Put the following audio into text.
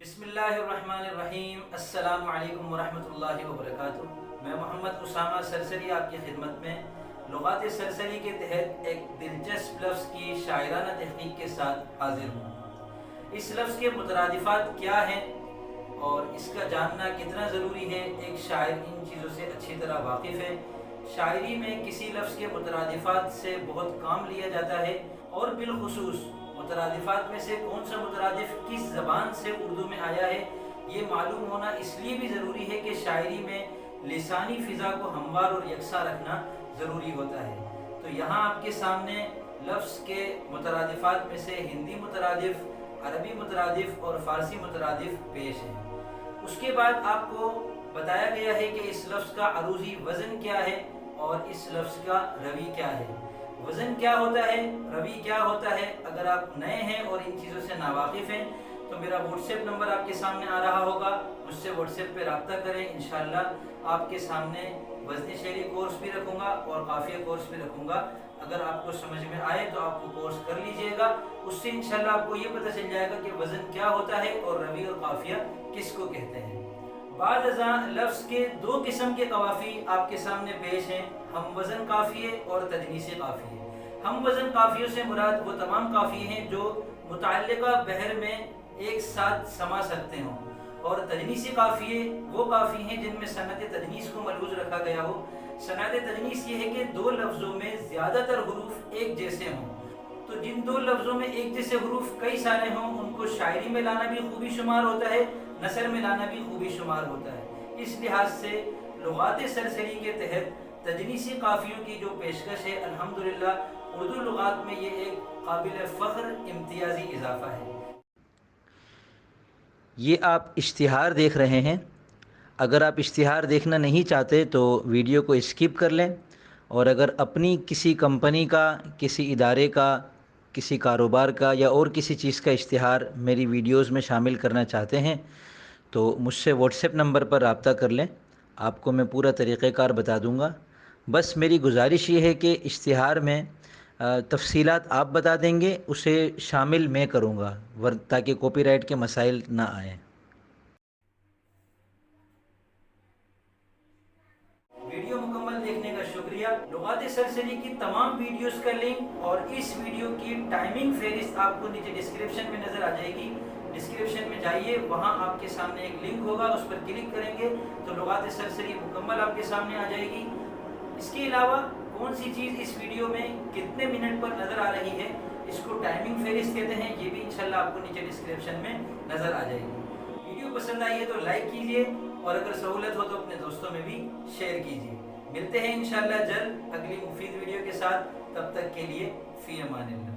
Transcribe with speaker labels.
Speaker 1: बिस्मिल्लाहिर्रहमानिर्रहीम। अस्सलामु अलैकुम वरहमतुल्लाहि वबरकातुह। मैं मोहम्मद उसामा सरसरी आपकी खिदमत में लुगात सरसरी के तहत एक दिलचस्प लफ्ज़ की शायराना तहकीक के साथ हाजिर हूँ। इस लफ्ज़ के मुतरादिफ़ात क्या हैं और इसका जानना कितना ज़रूरी है, एक शायर इन चीज़ों से अच्छी तरह वाकिफ़ है। शायरी में किसी लफ्ज़ के मुतरादिफ़ात से बहुत काम लिया जाता है और बिलखुसूस मुतरादिफ़ात में से कौन सा मुतरादिफ़ किस ज़बान से उर्दू में आया है, ये मालूम होना इसलिए भी ज़रूरी है कि शायरी में लिसानी फ़िज़ा को हमवार और यकसा रखना ज़रूरी होता है। तो यहाँ आपके सामने लफ्ज़ के मुतरादिफ़ात में से हिंदी मुतरादिफ़, अरबी मुतरादिफ़ और फ़ारसी मुतरादिफ़ पेश है। उसके बाद आपको बताया गया है कि इस लफ्ज़ का अरूज़ी वज़न क्या है और इस लफ्ज़ का रवी क्या है। वज़न क्या होता है, रवी क्या होता है। अगर आप नए हैं और इन चीज़ों से नावाकिफ़ हैं तो मेरा व्हाट्सएप नंबर आपके सामने आ रहा होगा, मुझसे व्हाट्सएप पे रब्ता करें। इंशाअल्लाह आपके सामने वज़न शेरी कोर्स भी रखूँगा और काफ़िया कोर्स भी रखूँगा। अगर आपको समझ में आए तो आप वो कोर्स कर लीजिएगा। उससे इंशाअल्लाह आपको ये पता चल जाएगा कि वज़न क्या होता है और रवी और काफ़िया किसको कहते हैं। बाद लफ्ज़ के दो किस्म के कवाफ़ी आपके सामने पेश हैं, हम वज़न काफ़िये और तजनीसी काफ़िये। हम वज़न काफ़ियों से मुराद वो तमाम काफ़िये हैं जो मुतअल्लिक़ा बहर में एक साथ समा सकते हों, और तजनीसी काफ़िये वो काफ़ी हैं जिनमें सनअत तजनीस को मलहूज़ रखा गया हो। सनअत तजनीस ये है कि दो लफ्ज़ों में ज़्यादातर हुरूफ एक जैसे हों। तो जिन दो लफ्ज़ों में एक जैसे हुरूफ कई सारे हों उनको शायरी में लाना भी खूबी शुमार होता है, नसर में लाना भी खूबी शुमार होता है। इस लिहाज से लुगात सरसरी के तहत तजनीसी काफ़ियों की जो पेशकश है, अल्हम्दुलिल्लाह उर्दू लुगात में ये एक काबिल फ़ख्र इम्तियाज़ी इजाफ़ा है।
Speaker 2: ये आप इश्तिहार देख रहे हैं। अगर आप इश्तिहार देखना नहीं चाहते तो वीडियो को स्किप कर लें, और अगर अपनी किसी कंपनी का, किसी इदारे का, किसी कारोबार का या और किसी चीज़ का इश्तिहार मेरी वीडियोस में शामिल करना चाहते हैं तो मुझसे व्हाट्सएप नंबर पर रब्ता कर लें, आपको मैं पूरा तरीक़ेकार बता दूंगा। बस मेरी गुजारिश ये है कि इश्तिहार में तफसीलात आप बता देंगे, उसे शामिल मैं करूँगा ताकि कॉपीराइट के मसाइल ना आएँ।
Speaker 1: वीडियो मुकम्मल देखने का शुक्रिया। लुगात सरसरी की तमाम वीडियोस का लिंक और इस वीडियो की टाइमिंग फहरिस्त आपको नीचे डिस्क्रिप्शन में नज़र आ जाएगी। डिस्क्रिप्शन में जाइए, वहां आपके सामने एक लिंक होगा, उस पर क्लिक करेंगे तो लुगात सरसरी मुकम्मल आपके सामने आ जाएगी। इसके अलावा कौन सी चीज़ इस वीडियो में कितने मिनट पर नज़र आ रही है, इसको टाइमिंग फहरिस्त कहते हैं, ये भी इंशाल्लाह आपको नीचे डिस्क्रिप्शन में नज़र आ जाएगी। वीडियो पसंद आई है तो लाइक कीजिए और अगर सहूलत हो तो अपने दोस्तों में भी शेयर कीजिए। मिलते हैं इंशाअल्लाह जल्द अगली मुफीद वीडियो के साथ, तब तक के लिए फ़ी अमानिल्लाह।